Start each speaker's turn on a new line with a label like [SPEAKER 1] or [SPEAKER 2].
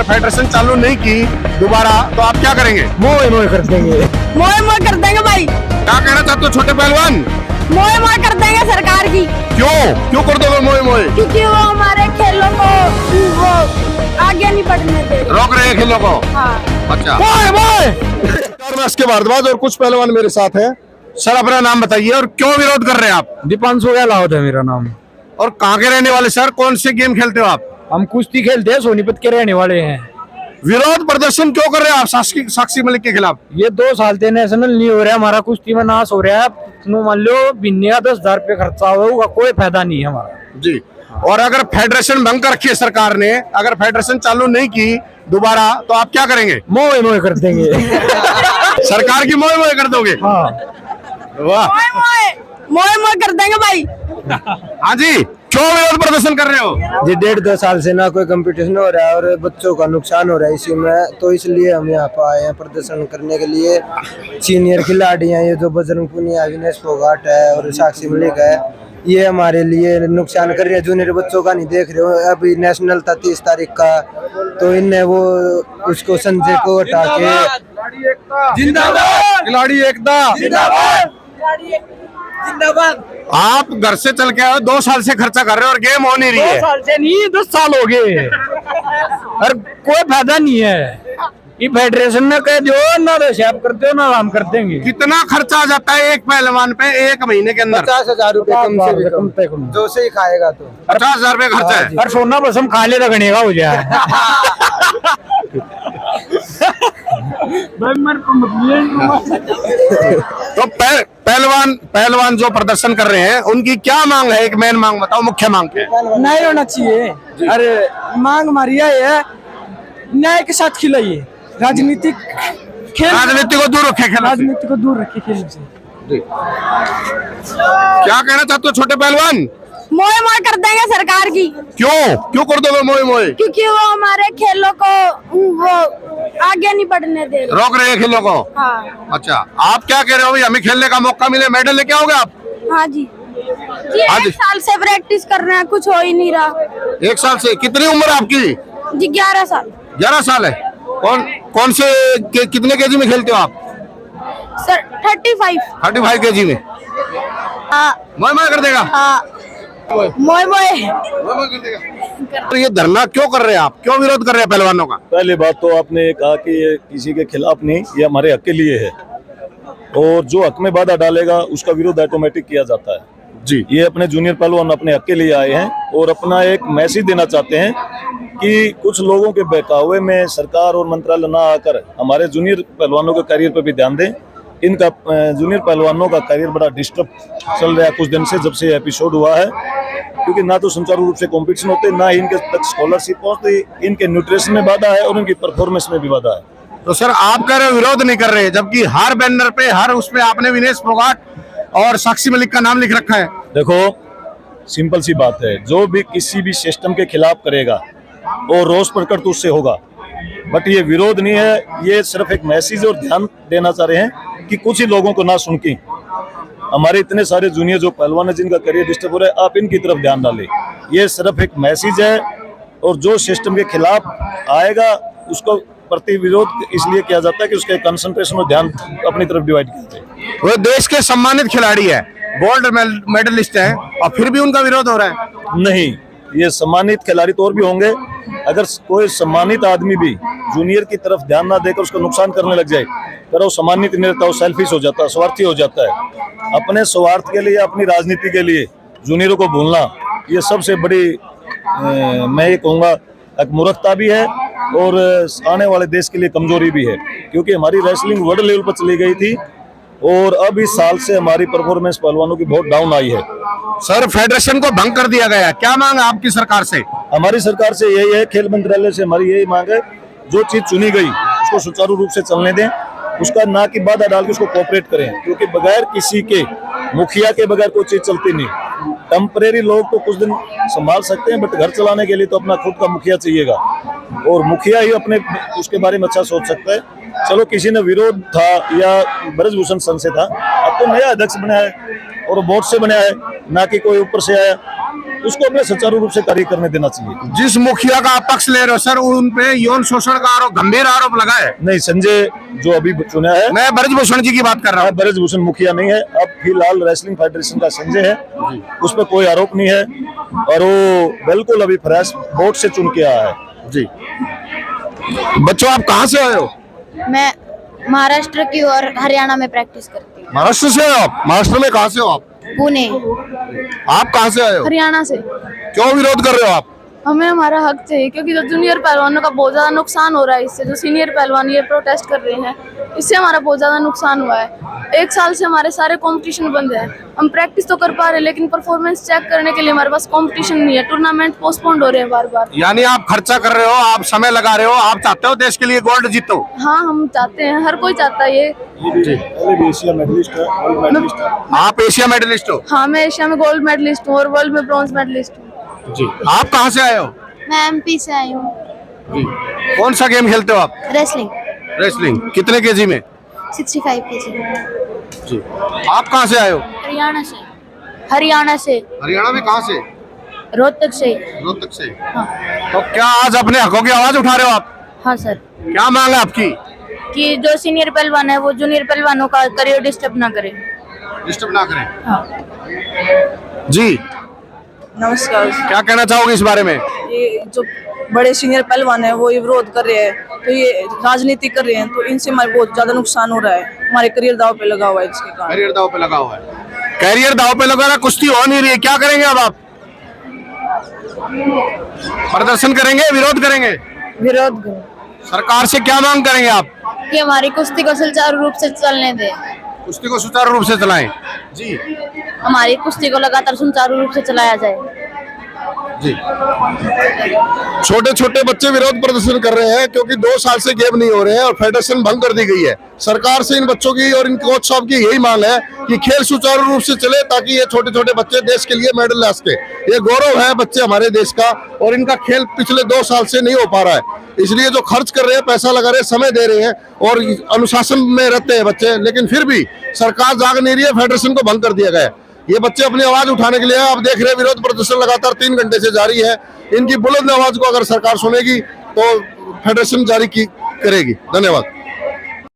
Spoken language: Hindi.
[SPEAKER 1] फेडरेशन चालू नहीं की दोबारा तो आप क्या करेंगे?
[SPEAKER 2] मोए मोए कर देंगे।
[SPEAKER 3] मोए मोए कर देंगे भाई।
[SPEAKER 1] क्या कहना चाहते हो छोटे पहलवान?
[SPEAKER 3] मोए मोए कर देंगे सरकार की।
[SPEAKER 1] क्यों कर दोगे मोए मोए?
[SPEAKER 3] क्योंकि वो हमारे खेलों को वो आगे नहीं बढ़ने दे रहे।
[SPEAKER 1] रोक रहे हैं खेलों को।
[SPEAKER 3] हाँ।
[SPEAKER 1] अच्छा,
[SPEAKER 2] मोए मोए।
[SPEAKER 1] मैं इसके भारद्वाज और कुछ पहलवान मेरे साथ हैं। सर अपना नाम बताइए और क्यों विरोध कर रहे हैं आप?
[SPEAKER 2] दीपांशु गहलोत है मेरा नाम।
[SPEAKER 1] और कहाँ के रहने वाले सर? कौन से गेम खेलते हो आप?
[SPEAKER 2] हम कुश्ती खेलते हैं, सोनीपत के रहने वाले हैं।
[SPEAKER 1] विरोध प्रदर्शन क्यों कर रहे हैं आप साक्षी मलिक के खिलाफ?
[SPEAKER 2] ये 2 साल से नेशनल नहीं हो रहा है, हमारा कुश्ती में नाश हो रहा है। मान लो बिन्ने का 10,000 रुपये खर्चा होगा, कोई फायदा नहीं है हमारा
[SPEAKER 1] जी। और अगर फेडरेशन भंग कर रखी है सरकार ने, अगर फेडरेशन चालू नहीं की दोबारा तो आप क्या करेंगे?
[SPEAKER 2] मोए मोए कर देंगे।
[SPEAKER 1] सरकार की मोए मोए कर दोगे?
[SPEAKER 2] हाँ।
[SPEAKER 1] वाह।
[SPEAKER 3] मोए मोए कर देंगे भाई।
[SPEAKER 1] हाँ जी, क्यों विरोध प्रदर्शन कर रहे हो?
[SPEAKER 4] जी 1.5-2 साल से ना कोई कंपटीशन हो रहा है और बच्चों का नुकसान हो रहा है इसी में, तो इसलिए हम यहाँ पर आए हैं प्रदर्शन करने के लिए। सीनियर खिलाड़ी हैं, ये जो बजरंग पुनिया, विनेश फोगाट है और साक्षी मलिक है, ये हमारे लिए नुकसान कर रहे हैं। जूनियर बच्चों का नहीं देख रहे हो। अभी नेशनल था 30 तारीख का, तो इनने वो उसको संजय को हटा के
[SPEAKER 1] जिंदाबाद खिलाड़ी एकता जिंदाबाद। आप घर से चल के आए, 2 साल से खर्चा कर रहे हो और गेम हो नहीं रही
[SPEAKER 2] 2
[SPEAKER 1] है।
[SPEAKER 2] साल से नहीं, 10 साल हो गए और कोई फायदा नहीं है। ये फेडरेशन ने कह दो ना, तो साहब करते हो ना, हम कर देंगे।
[SPEAKER 1] कितना खर्चा आ जाता है एक पहलवान पे एक महीने के अंदर?
[SPEAKER 4] 50,000 रुपए कम से भी कम,
[SPEAKER 2] पे कम।
[SPEAKER 4] जो से ही खाएगा तो
[SPEAKER 1] 50,000 रुपए खर्चा है।
[SPEAKER 2] और सोना बस हम खा ले रखने का हो जाए।
[SPEAKER 1] तो पहलवान जो प्रदर्शन कर रहे हैं उनकी क्या मांग है? एक मेन मांग बताओ, मुख्य मांग क्या है?
[SPEAKER 5] न्याय होना चाहिए। अरे मांग हमारी है न्याय के साथ खिलाइए। राजनीतिक खेल,
[SPEAKER 1] राजनीति को दूर रखे खेल से।
[SPEAKER 5] राजनीति को दूर रखिए खेल से।
[SPEAKER 1] क्या कहना चाहते हो छोटे पहलवान?
[SPEAKER 3] मोए मोए कर देंगे सरकार की।
[SPEAKER 1] क्यों कर दोगे मोए मोए?
[SPEAKER 3] क्योंकि वो हमारे खेलों को वो आगे नहीं बढ़ने दे रहे।
[SPEAKER 1] रोक रहे हैं खेलों को।
[SPEAKER 3] हाँ।
[SPEAKER 1] अच्छा, आप क्या कह रहे हो? भाई हमें खेलने का मौका मिले, मेडल लेके आओगे आप?
[SPEAKER 3] हाँ जी। जी
[SPEAKER 1] हाँ जी।
[SPEAKER 3] 1 साल से प्रैक्टिस कर रहे हैं, कुछ हो ही नहीं रहा।
[SPEAKER 1] 1 साल से? कितनी उम्र है आपकी?
[SPEAKER 3] जी 11 साल।
[SPEAKER 1] 11 साल है। कौन से कितने केजी में खेलते हो आप?
[SPEAKER 3] सर 35।
[SPEAKER 1] 35 केजी में।
[SPEAKER 3] हाँ।
[SPEAKER 1] मोए मोए कर देगा।
[SPEAKER 3] हाँ। मोए मोए।
[SPEAKER 1] तो ये धरना क्यों कर रहे हैं आप? क्यों विरोध कर रहे हैं पहलवानों का?
[SPEAKER 6] पहली बात तो आपने कहा कि ये किसी के खिलाफ नहीं, ये हमारे हक के लिए है और जो हक में बाधा डालेगा उसका विरोध ऑटोमेटिक किया जाता है
[SPEAKER 1] जी।
[SPEAKER 6] ये अपने जूनियर पहलवान अपने हक के लिए आए हैं और अपना एक मैसेज देना चाहते हैं कि कुछ लोगों के बहकावे में सरकार और मंत्रालय ना आकर हमारे जूनियर पहलवानों के करियर पर भी ध्यान दें। इनका जूनियर पहलवानों का करियर बड़ा डिस्टर्ब चल रहा है कुछ दिन से, जब से एपिसोड हुआ है, क्योंकि ना तो सुचारू रूप से कंपटीशन होते, ना ही इनके तक स्कॉलरशिप पहुंचती, इनके न्यूट्रिशन में बाधा है और इनकी परफॉर्मेंस में भी बाधा है।
[SPEAKER 1] तो सर आप कह रहे हो विरोध नहीं कर रहे, जबकि हर बैनर पे हर उसपे आपने विनेश फोगाट और साक्षी मलिक का नाम लिख रखा है।
[SPEAKER 6] देखो सिंपल सी बात है, जो भी किसी भी सिस्टम के खिलाफ करेगा और रोष प्रकट तो उससे होगा, बट ये विरोध नहीं है, ये सिर्फ एक मैसेज और ध्यान देना चाह रहे हैं कि कुछ ही लोगों को ना सुन के हमारे इतने सारे जूनियर जो पहलवान है जिनका करियर डिस्टर्ब हो रहा है, आप इनकी तरफ ध्यान डालें। ये सिर्फ एक मैसेज है और जो सिस्टम के खिलाफ आएगा उसको प्रति विरोध इसलिए किया जाता है कि उसके कंसंट्रेशन और ध्यान अपनी तरफ डिवाइड करते हैं।
[SPEAKER 1] वो देश के सम्मानित खिलाड़ी है, गोल्ड मेडलिस्ट है और फिर भी उनका विरोध हो रहा है।
[SPEAKER 6] नहीं, ये सम्मानित खिलाड़ी तो और भी होंगे। अगर कोई सम्मानित आदमी भी जूनियर की तरफ ध्यान ना देकर उसको नुकसान करने लग जाए, तो वो सम्मानित नहीं रहता, वो सेल्फिश हो जाता है, स्वार्थी हो जाता है। अपने स्वार्थ के लिए, अपनी राजनीति के लिए जूनियरों को भूलना, ये सबसे बड़ी मैं ये कहूँगा एक मूर्खता भी है और आने वाले देश के लिए कमजोरी भी है, क्योंकि हमारी रेसलिंग वर्ल्ड लेवल पर चली गई थी और अब इस साल से हमारी परफॉर्मेंस पहलवानों की बहुत डाउन आई है।
[SPEAKER 1] सर फेडरेशन को भंग कर दिया गया, क्या मांग है आपकी सरकार से?
[SPEAKER 6] हमारी सरकार से यही है, खेल मंत्रालय से हमारी यही मांग है, जो चीज चुनी गई उसको सुचारू रूप से चलने दें, उसका ना कि बाधा डाल के उसको कोऑपरेट करें, क्योंकि बगैर किसी के मुखिया के बगैर कोई चीज चलती नहीं। टेम्परेरी लोग तो कुछ दिन संभाल सकते हैं, बट घर चलाने के लिए तो अपना खुद का मुखिया चाहिएगा और मुखिया ही अपने उसके बारे में अच्छा सोच सकता है। चलो किसी ने विरोध था या ब्रजभूषण संघ से था, अब तो नया अध्यक्ष बना है और बोर्ड से बना है, ना कि कोई ऊपर से आया। उसको हमें सुचारू रूप से कार्य करने देना चाहिए।
[SPEAKER 1] जिस मुखिया का आप पक्ष ले रहे हो सर, उन पे यौन शोषण का आरोप, गंभीर आरोप लगा है।
[SPEAKER 6] नहीं, संजय जो अभी चुना है,
[SPEAKER 1] मैं ब्रजभूषण जी की बात कर रहा हूँ।
[SPEAKER 6] ब्रजभूषण मुखिया नहीं है, अब फिलहाल रेसलिंग फेडरेशन का संजय है, उस पर कोई आरोप नहीं है और वो बिल्कुल अभी फ्रेश बोर्ड से चुन के आया है।
[SPEAKER 1] जी बच्चों, आप कहाँ से आए हो?
[SPEAKER 3] मैं महाराष्ट्र की और हरियाणा में प्रैक्टिस करती हूँ।
[SPEAKER 1] महाराष्ट्र से आए हो आप? महाराष्ट्र में कहाँ से हो आप?
[SPEAKER 3] पुणे।
[SPEAKER 1] आप कहाँ से आए हो?
[SPEAKER 3] हरियाणा से।
[SPEAKER 1] क्यों विरोध कर रहे हो आप?
[SPEAKER 3] हमें हमारा हक चाहिए, क्योंकि जो जूनियर पहलवानों का बहुत ज्यादा नुकसान हो रहा है इससे। जो सीनियर पहलवान ये प्रोटेस्ट कर रहे हैं, इससे हमारा बहुत ज्यादा नुकसान हुआ है। 1 साल से हमारे सारे कंपटीशन बंद है। हम प्रैक्टिस तो कर पा रहे हैं, लेकिन परफॉर्मेंस चेक करने के लिए हमारे पास कंपटीशन नहीं है। टूर्नामेंट पोस्टपोन्ड हो रहे हैं बार बार।
[SPEAKER 1] यानी आप खर्चा कर रहे हो, आप समय लगा रहे हो, आप चाहते हो देश के लिए गोल्ड जीतो?
[SPEAKER 3] हाँ, हम चाहते हैं, हर कोई चाहता है ये।
[SPEAKER 6] एशिया मेडलिस्ट है, गोल्ड मेडलिस्ट है।
[SPEAKER 1] आप एशिया मेडलिस्ट हो?
[SPEAKER 3] हाँ, मैं एशिया में गोल्ड मेडलिस्ट हूँ और वर्ल्ड में ब्रॉन्ज मेडलिस्ट हूँ।
[SPEAKER 1] जी। आप कहाँ से आए हो?
[SPEAKER 3] मैं एमपी से आई हूँ।
[SPEAKER 1] कौन सा गेम खेलते हो आप?
[SPEAKER 3] रेसलिंग।
[SPEAKER 1] रेसलिंग। कितने केजी में?
[SPEAKER 3] 65 केजी।
[SPEAKER 1] जी। आप कहाँ से आए हो?
[SPEAKER 3] हरियाणा से। हरियाणा से।
[SPEAKER 1] हरियाणा में कहाँ से?
[SPEAKER 3] रोहतक से।
[SPEAKER 1] रोहतक से।
[SPEAKER 3] हाँ।
[SPEAKER 1] तो क्या आज अपने हकों की आवाज उठा रहे हो आप?
[SPEAKER 3] हाँ सर।
[SPEAKER 1] क्या मांग है आपकी?
[SPEAKER 3] कि जो सीनियर पहलवान है वो जूनियर पहलवानों का करियर डिस्टर्ब ना करे।
[SPEAKER 1] डिस्टर्ब ना करें।
[SPEAKER 3] हाँ।
[SPEAKER 1] जी,
[SPEAKER 5] नमस्कार।
[SPEAKER 1] क्या कहना चाहोगे इस बारे में?
[SPEAKER 5] ये जो बड़े सीनियर पहलवान है वो ये विरोध कर रहे हैं, तो ये राजनीति कर रहे हैं, तो इनसे हमारे बहुत ज्यादा नुकसान हो रहा है। हमारे करियर दाव पे लगा हुआ है इसके कारण।
[SPEAKER 1] करियर दाव पे लगा हुआ है। करियर दाव पे लगा रहा, कुश्ती हो नहीं रही है, क्या करेंगे अब आप? प्रदर्शन करेंगे, विरोध करेंगे?
[SPEAKER 3] विरोध करो।
[SPEAKER 1] सरकार से क्या मांग करेंगे आप?
[SPEAKER 3] कि हमारी कुश्ती को सुचारू रूप से चलने दे।
[SPEAKER 1] कुश्ती को सुचारू रूप से चलाएं। जी
[SPEAKER 3] हमारी कुश्ती को लगातार सुचारू रूप से चलाया जाए।
[SPEAKER 1] जी। छोटे छोटे बच्चे विरोध प्रदर्शन कर रहे हैं क्योंकि 2 साल से गेम नहीं हो रहे हैं और फेडरेशन भंग कर दी गई है। सरकार से इन बच्चों की और इन कोच साहब की यही मांग है कि खेल सुचारू रूप से चले, ताकि ये छोटे छोटे बच्चे देश के लिए मेडल ला सके। ये गौरव है बच्चे हमारे देश का, और इनका खेल पिछले 2 साल से नहीं हो पा रहा है। इसलिए जो खर्च कर रहे हैं, पैसा लगा रहे हैं, समय दे रहे हैं और अनुशासन में रहते हैं बच्चे, लेकिन फिर भी सरकार जाग नहीं रही है, फेडरेशन को भंग कर दिया गया है। ये बच्चे अपनी आवाज उठाने के लिए आप देख रहे हैं विरोध प्रदर्शन लगातार 3 घंटे से जारी है। इनकी बुलंद आवाज को अगर सरकार सुनेगी तो फेडरेशन जारी करेगी। धन्यवाद।